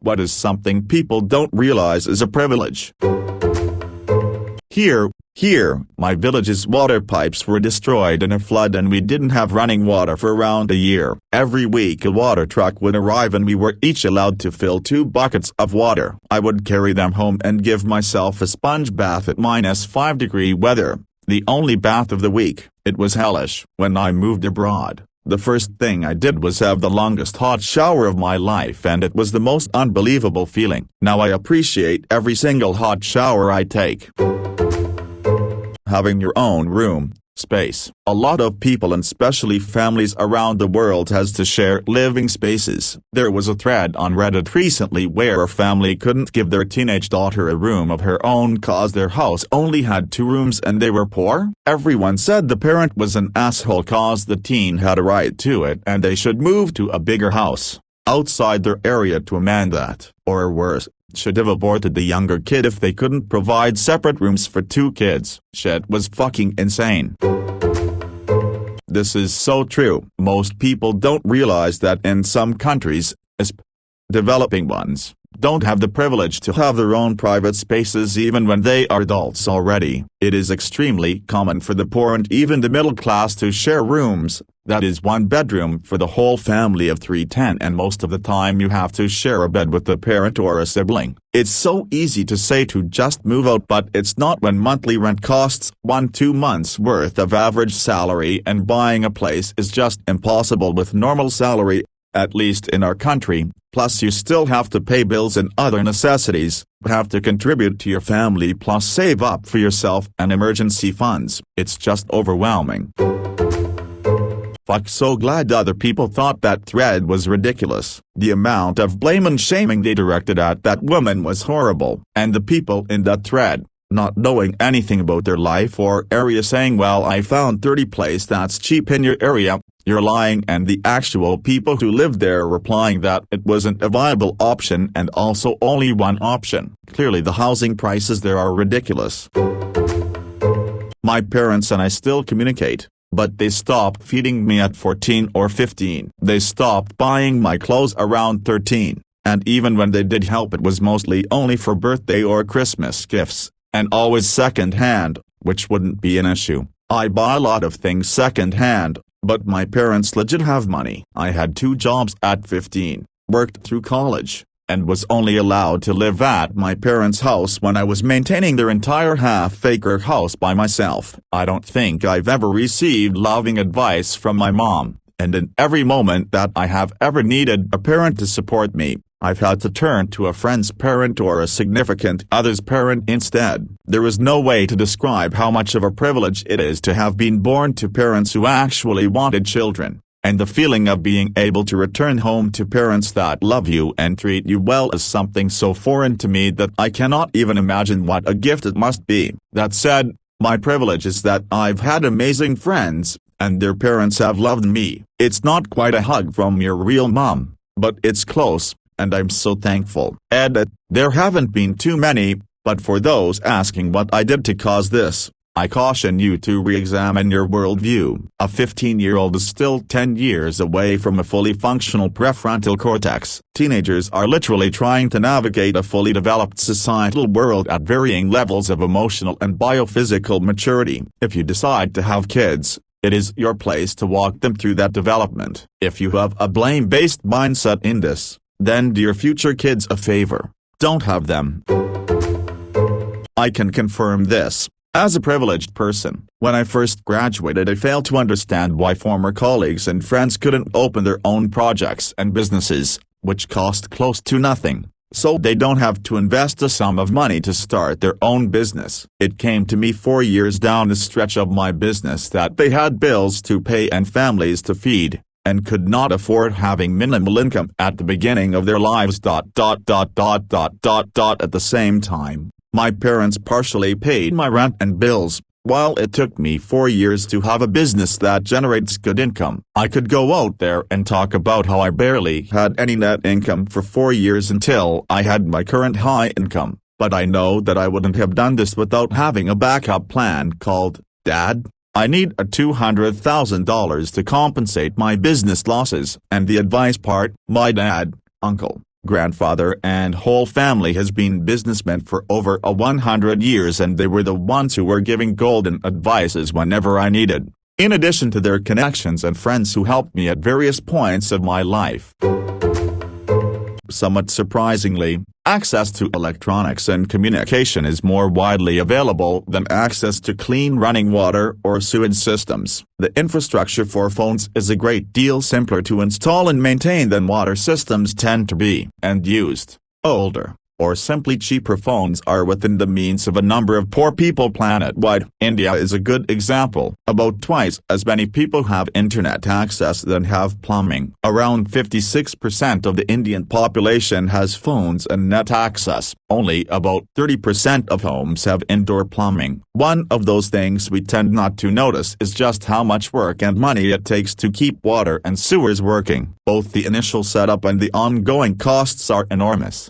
What is something people don't realize is a privilege? Here, my village's water pipes were destroyed in a flood and we didn't have running water for around a year. Every week a water truck would arrive and we were each allowed to fill 2 buckets of water. I would carry them home and give myself a sponge bath at -5-degree weather, the only bath of the week. It was hellish. When I moved abroad, the first thing I did was have the longest hot shower of my life, and it was the most unbelievable feeling. Now I appreciate every single hot shower I take. Having your own room, space. A lot of people and especially families around the world has to share living spaces. There was a thread on Reddit recently where a family couldn't give their teenage daughter a room of her own cause their house only had 2 rooms and they were poor. Everyone said the parent was an asshole cause the teen had a right to it and they should move to a bigger house outside their area to amend that, or worse, should have aborted the younger kid if they couldn't provide separate rooms for 2 kids. Shit was fucking insane. This is so true. Most people don't realize that in some countries, developing ones, don't have the privilege to have their own private spaces even when they are adults already. It is extremely common for the poor and even the middle class to share rooms, that is 1 bedroom for the whole family of 310, and most of the time you have to share a bed with a parent or a sibling. It's so easy to say to just move out, but it's not when monthly rent costs 1-2 months worth of average salary and buying a place is just impossible with normal salary, at least in our country. Plus you still have to pay bills and other necessities, have to contribute to your family plus save up for yourself and emergency funds. It's just overwhelming. Fuck, so glad other people thought that thread was ridiculous. The amount of blame and shaming they directed at that woman was horrible. And the people in that thread, not knowing anything about their life or area, saying, well, I found 30 place that's cheap in your area, you're lying, and the actual people who lived there replying that it wasn't a viable option and also only one option. Clearly the housing prices there are ridiculous. My parents and I still communicate, but they stopped feeding me at 14 or 15. They stopped buying my clothes around 13, and even when they did help it was mostly only for birthday or Christmas gifts, and always second-hand, which wouldn't be an issue. I buy a lot of things second-hand, but my parents legit have money. I had 2 jobs at 15, worked through college, and was only allowed to live at my parents' house when I was maintaining their entire half-acre house by myself. I don't think I've ever received loving advice from my mom, and in every moment that I have ever needed a parent to support me, I've had to turn to a friend's parent or a significant other's parent instead. There is no way to describe how much of a privilege it is to have been born to parents who actually wanted children, and the feeling of being able to return home to parents that love you and treat you well is something so foreign to me that I cannot even imagine what a gift it must be. That said, my privilege is that I've had amazing friends, and their parents have loved me. It's not quite a hug from your real mom, but it's close, and I'm so thankful. Edit, there haven't been too many, but for those asking what I did to cause this, I caution you to re-examine your worldview. A 15-year-old is still 10 years away from a fully functional prefrontal cortex. Teenagers are literally trying to navigate a fully developed societal world at varying levels of emotional and biophysical maturity. If you decide to have kids, it is your place to walk them through that development. If you have a blame-based mindset in this, then do your future kids a favor. Don't have them. I can confirm this. As a privileged person, when I first graduated I failed to understand why former colleagues and friends couldn't open their own projects and businesses, which cost close to nothing, so they don't have to invest a sum of money to start their own business. It came to me 4 years down the stretch of my business that they had bills to pay and families to feed, and could not afford having minimal income at the beginning of their lives. At the same time, my parents partially paid my rent and bills, while it took me 4 years to have a business that generates good income. I could go out there and talk about how I barely had any net income for 4 years until I had my current high income, but I know that I wouldn't have done this without having a backup plan called, Dad, I need a $200,000 to compensate my business losses. And the advice part, my dad, Uncle, grandfather and whole family has been businessmen for over 100 years, and they were the ones who were giving golden advices whenever I needed, in addition to their connections and friends who helped me at various points of my life. Somewhat surprisingly, access to electronics and communication is more widely available than access to clean running water or sewage systems. The infrastructure for phones is a great deal simpler to install and maintain than water systems tend to be, and used, older, or simply cheaper phones are within the means of a number of poor people planet-wide. India is a good example. About twice as many people have internet access than have plumbing. Around 56% of the Indian population has phones and net access. Only about 30% of homes have indoor plumbing. One of those things we tend not to notice is just how much work and money it takes to keep water and sewers working. Both the initial setup and the ongoing costs are enormous.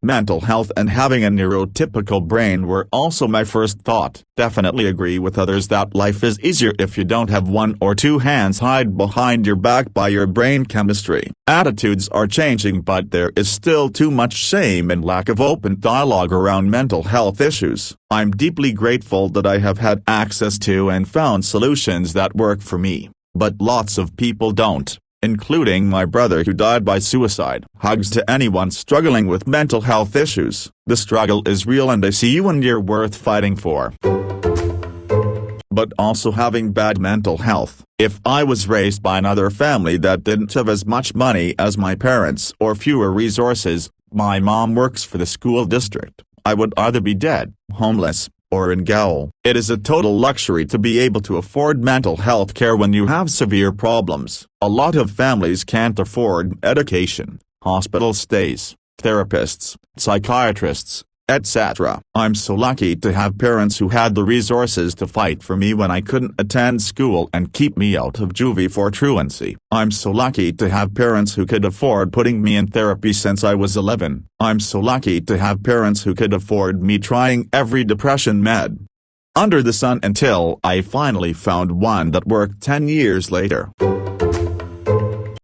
Mental health and having a neurotypical brain were also my first thought. Definitely agree with others that life is easier if you don't have one or two hands tied behind your back by your brain chemistry. Attitudes are changing, but there is still too much shame and lack of open dialogue around mental health issues. I'm deeply grateful that I have had access to and found solutions that work for me, but lots of people don't, including my brother who died by suicide. Hugs to anyone struggling with mental health issues. The struggle is real and I see you and you're worth fighting for. But also having bad mental health. If I was raised by another family that didn't have as much money as my parents or fewer resources, my mom works for the school district, I would either be dead, homeless, or in gaol. It is a total luxury to be able to afford mental health care when you have severe problems. A lot of families can't afford medication, hospital stays, therapists, psychiatrists, etc. I'm so lucky to have parents who had the resources to fight for me when I couldn't attend school and keep me out of juvie for truancy. I'm so lucky to have parents who could afford putting me in therapy since I was 11. I'm so lucky to have parents who could afford me trying every depression med under the sun until I finally found one that worked 10 years later.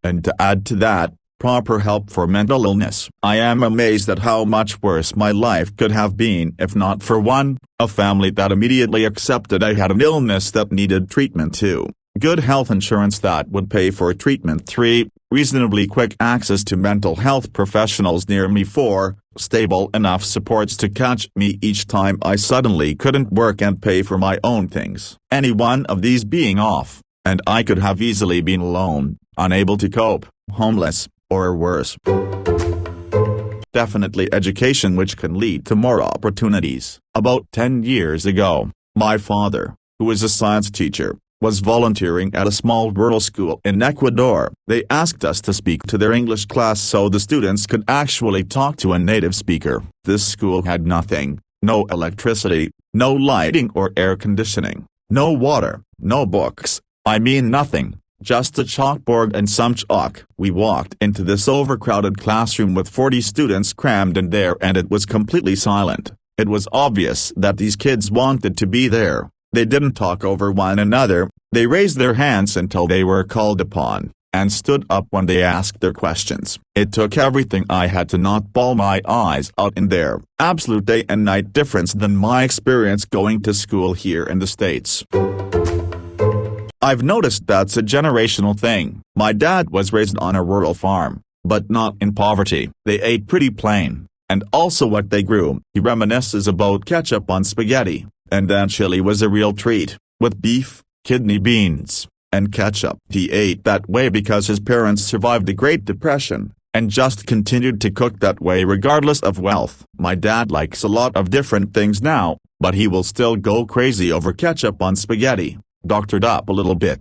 And to add to that, proper help for mental illness. I am amazed at how much worse my life could have been if not for 1, a family that immediately accepted I had an illness that needed treatment, 2, good health insurance that would pay for treatment, 3, reasonably quick access to mental health professionals near me, 4, stable enough supports to catch me each time I suddenly couldn't work and pay for my own things. Any one of these being off, and I could have easily been alone, unable to cope, homeless, or worse. Definitely education, which can lead to more opportunities. About 10 years ago, my father, who is a science teacher, was volunteering at a small rural school in Ecuador. They asked us to speak to their English class so the students could actually talk to a native speaker. This school had nothing: no electricity, no lighting or air conditioning, no water, no books, I mean nothing. Just a chalkboard and some chalk. We walked into this overcrowded classroom with 40 students crammed in there, and it was completely silent. It was obvious that these kids wanted to be there. They didn't talk over one another, they raised their hands until they were called upon, and stood up when they asked their questions. It took everything I had to not bawl my eyes out in there. Absolute day and night difference than my experience going to school here in the States. I've noticed that's a generational thing. My dad was raised on a rural farm, but not in poverty. They ate pretty plain, and also what they grew. He reminisces about ketchup on spaghetti, and then chili was a real treat, with beef, kidney beans, and ketchup. He ate that way because his parents survived the Great Depression, and just continued to cook that way regardless of wealth. My dad likes a lot of different things now, but he will still go crazy over ketchup on spaghetti. Doctored up a little bit.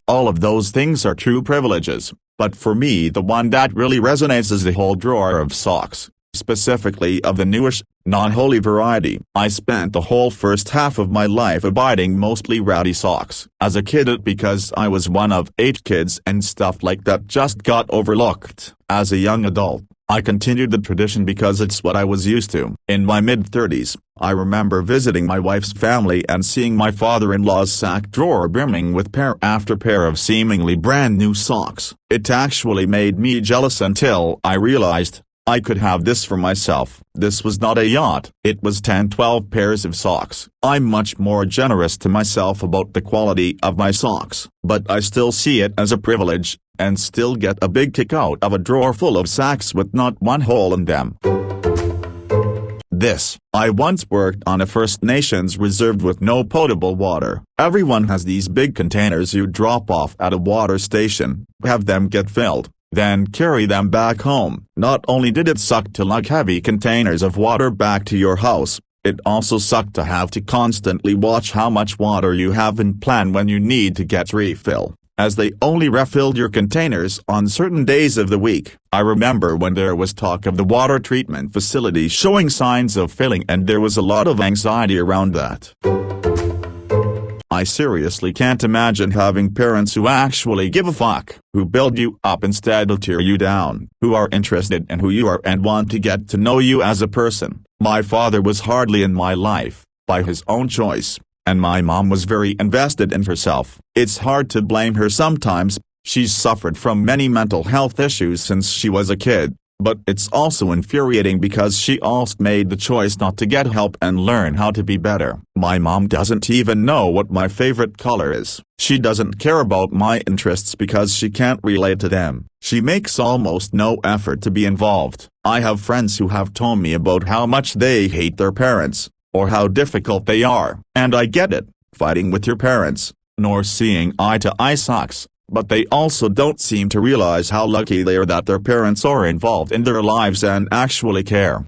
All of those things are true privileges, but for me the one that really resonates is the whole drawer of socks, specifically of the newish, non-holy variety. I spent the whole first half of my life abiding mostly ratty socks. As a kid, because I was one of 8 kids and stuff like that just got overlooked. As a young adult, I continued the tradition because it's what I was used to. In my mid-30s, I remember visiting my wife's family and seeing my father-in-law's sack drawer brimming with pair after pair of seemingly brand new socks. It actually made me jealous until I realized I could have this for myself. This was not a yacht. It was 10-12 pairs of socks. I'm much more generous to myself about the quality of my socks, but I still see it as a privilege, and still get a big kick out of a drawer full of sacks with not one hole in them. I once worked on a First Nations reserve with no potable water. Everyone has these big containers you drop off at a water station, have them get filled, then carry them back home. Not only did it suck to lug heavy containers of water back to your house, it also sucked to have to constantly watch how much water you have and plan when you need to get refill, as they only refilled your containers on certain days of the week. I remember when there was talk of the water treatment facility showing signs of failing, and there was a lot of anxiety around that. I seriously can't imagine having parents who actually give a fuck, who build you up instead of tear you down, who are interested in who you are and want to get to know you as a person. My father was hardly in my life, by his own choice, and my mom was very invested in herself. It's hard to blame her sometimes. She's suffered from many mental health issues since she was a kid, but it's also infuriating because she also made the choice not to get help and learn how to be better. My mom doesn't even know what my favorite color is. She doesn't care about my interests because she can't relate to them. She makes almost no effort to be involved. I have friends who have told me about how much they hate their parents, or how difficult they are, and I get it. Fighting with your parents, nor seeing eye to eye sucks. But they also don't seem to realize how lucky they are that their parents are involved in their lives and actually care.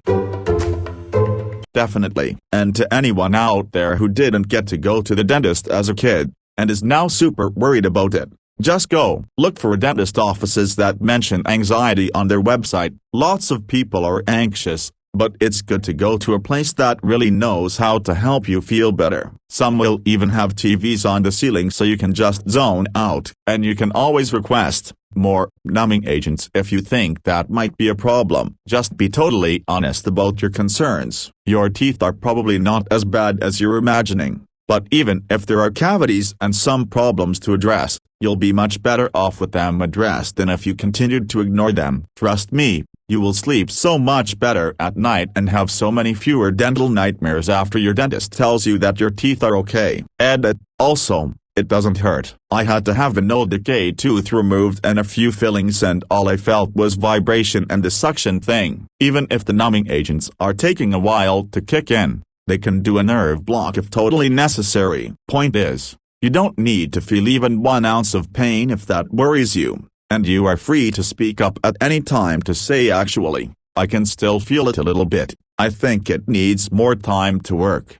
Definitely. And to anyone out there who didn't get to go to the dentist as a kid, and is now super worried about it, just go. Look for dentist offices that mention anxiety on their website. Lots of people are anxious, but it's good to go to a place that really knows how to help you feel better. Some will even have TVs on the ceiling so you can just zone out, and you can always request more numbing agents if you think that might be a problem. Just be totally honest about your concerns. Your teeth are probably not as bad as you're imagining, but even if there are cavities and some problems to address, you'll be much better off with them addressed than if you continued to ignore them. Trust me, you will sleep so much better at night and have so many fewer dental nightmares after your dentist tells you that your teeth are okay. Also, it doesn't hurt. I had to have an old decayed tooth removed and a few fillings, and all I felt was vibration and the suction thing. Even if the numbing agents are taking a while to kick in, they can do a nerve block if totally necessary. Point is, you don't need to feel even 1 ounce of pain if that worries you. And you are free to speak up at any time to say, actually, I can still feel it a little bit. I think it needs more time to work.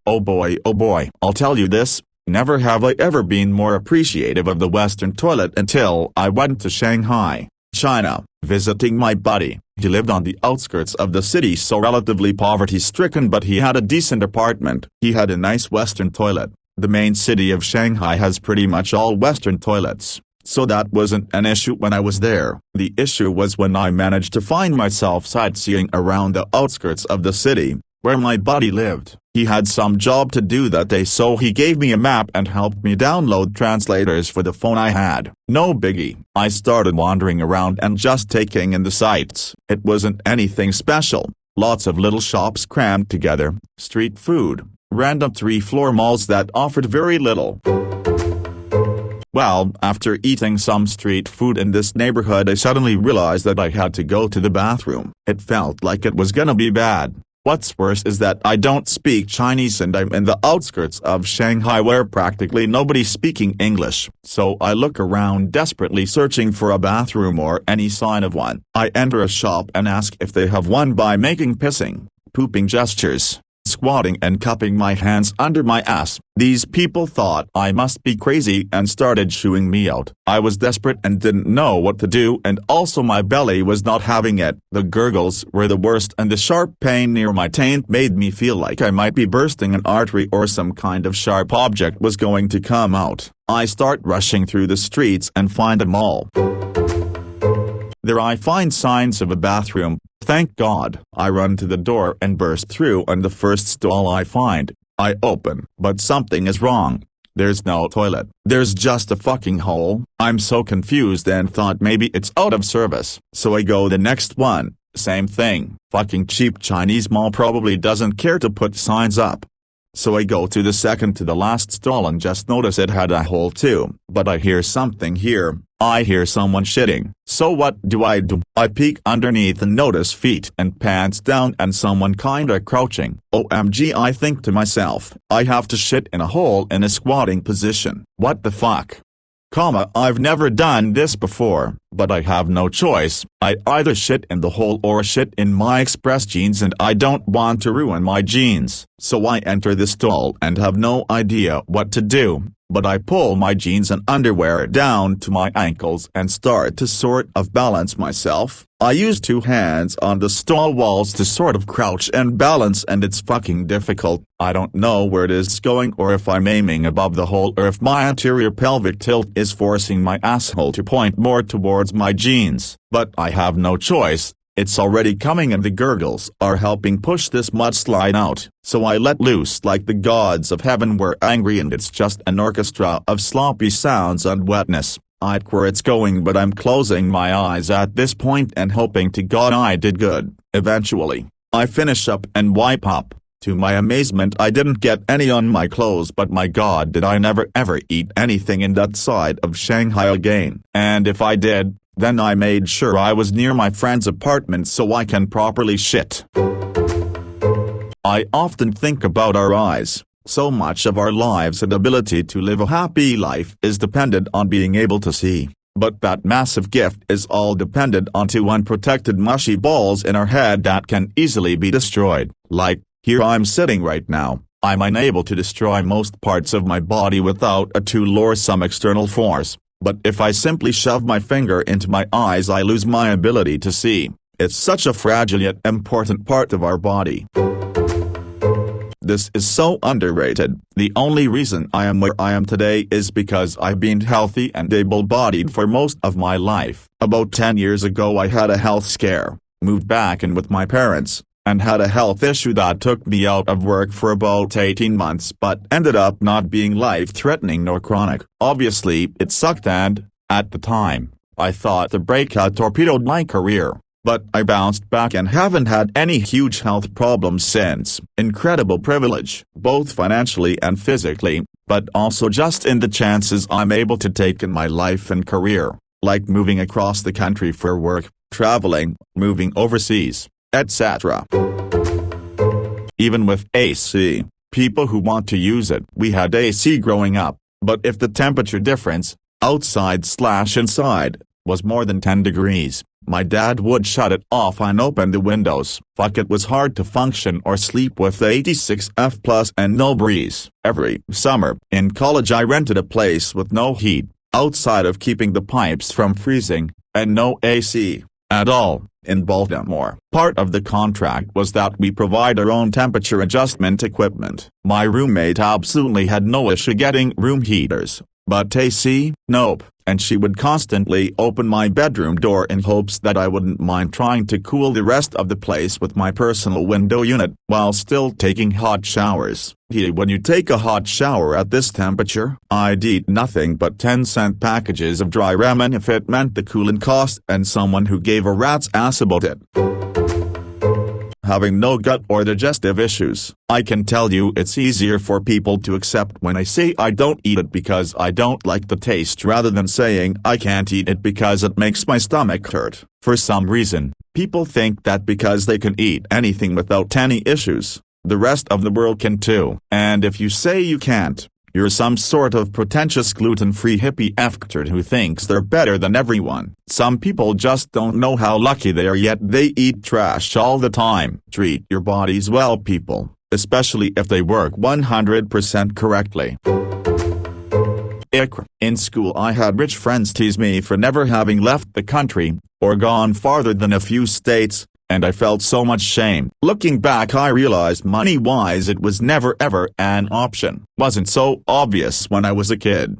Oh boy, I'll tell you this, never have I ever been more appreciative of the Western toilet until I went to Shanghai, China, visiting my buddy. He lived on the outskirts of the city, so relatively poverty-stricken, but he had a decent apartment. He had a nice Western toilet. The main city of Shanghai has pretty much all Western toilets, so that wasn't an issue when I was there. The issue was when I managed to find myself sightseeing around the outskirts of the city, where my buddy lived. He had some job to do that day, so he gave me a map and helped me download translators for the phone I had. No biggie. I started wandering around and just taking in the sights. It wasn't anything special. Lots of little shops crammed together, street food, random 3-floor malls that offered very little. Well, after eating some street food in this neighborhood, I suddenly realized that I had to go to the bathroom. It felt like it was gonna be bad. What's worse is that I don't speak Chinese and I'm in the outskirts of Shanghai where practically nobody's speaking English. So I look around desperately searching for a bathroom or any sign of one. I enter a shop and ask if they have one by making pissing, pooping gestures, squatting and cupping my hands under my ass. These people thought I must be crazy and started chewing me out. I was desperate and didn't know what to do, and also my belly was not having it. The gurgles were the worst, and the sharp pain near my taint made me feel like I might be bursting an artery or some kind of sharp object was going to come out. I start rushing through the streets and find a mall. There I find signs of a bathroom. Thank God. I run to the door and burst through on the first stall I find. I open, but something is wrong. There's no toilet. There's just a fucking hole. I'm so confused and thought maybe it's out of service. So I go the next one. Same thing. Fucking cheap Chinese mall probably doesn't care to put signs up. So I go to the second to the last stall and just notice it had a hole too. But I hear something here. I hear someone shitting. So what do? I peek underneath and notice feet and pants down and someone kinda crouching. OMG, I think to myself, I have to shit in a hole in a squatting position. What the fuck? I've never done this before, but I have no choice. I either shit in the hole or shit in my express jeans, and I don't want to ruin my jeans. So I enter the stall and have no idea what to do, but I pull my jeans and underwear down to my ankles and start to sort of balance myself. I use two hands on the stall walls to sort of crouch and balance, and it's fucking difficult. I don't know where it is going, or if I'm aiming above the hole, or if my anterior pelvic tilt is forcing my asshole to point more towards my jeans. But I have no choice. It's already coming and the gurgles are helping push this mudslide out. So I let loose like the gods of heaven were angry, and it's just an orchestra of sloppy sounds and wetness. I don't know where it's going, but I'm closing my eyes at this point and hoping to God I did good. Eventually, I finish up and wipe up. To my amazement, I didn't get any on my clothes, but my God, did I never ever eat anything in that side of Shanghai again. And if I did, then I made sure I was near my friend's apartment so I can properly shit. I often think about our eyes. So much of our lives and ability to live a happy life is dependent on being able to see. But that massive gift is all dependent on two unprotected mushy balls in our head that can easily be destroyed. Like, here I'm sitting right now. I'm unable to destroy most parts of my body without a tool or some external force. But if I simply shove my finger into my eyes, I lose my ability to see. It's such a fragile yet important part of our body. This is so underrated. The only reason I am where I am today is because I've been healthy and able-bodied for most of my life. About 10 years ago I had a health scare, moved back in with my parents, and had a health issue that took me out of work for about 18 months but ended up not being life-threatening nor chronic. Obviously it sucked, and, at the time, I thought the breakout torpedoed my career. But I bounced back and haven't had any huge health problems since. Incredible privilege, both financially and physically, but also just in the chances I'm able to take in my life and career, like moving across the country for work, traveling, moving overseas, etc. Even with AC, people who want to use it. We had AC growing up, but if the temperature difference, outside/inside, was more than 10 degrees, my dad would shut it off and open the windows. Fuck, it was hard to function or sleep with 86 F+ and no breeze. Every summer, in college I rented a place with no heat, outside of keeping the pipes from freezing, and no AC at all, in Baltimore. Part of the contract was that we provide our own temperature adjustment equipment. My roommate absolutely had no issue getting room heaters, but AC, nope. And she would constantly open my bedroom door in hopes that I wouldn't mind trying to cool the rest of the place with my personal window unit, while still taking hot showers. When you take a hot shower at this temperature, I'd eat nothing but 10-cent packages of dry ramen if it meant the coolant cost, and someone who gave a rat's ass about it. Having no gut or digestive issues, I can tell you it's easier for people to accept when I say I don't eat it because I don't like the taste, rather than saying I can't eat it because it makes my stomach hurt. For some reason, people think that because they can eat anything without any issues, the rest of the world can too. And if you say you can't, you're some sort of pretentious gluten-free hippie f***er who thinks they're better than everyone. Some people just don't know how lucky they are, yet they eat trash all the time. Treat your bodies well, people, especially if they work 100% correctly. In school I had rich friends tease me for never having left the country, or gone farther than a few states, and I felt so much shame. Looking back I realized money-wise it was never ever an option. Wasn't so obvious when I was a kid.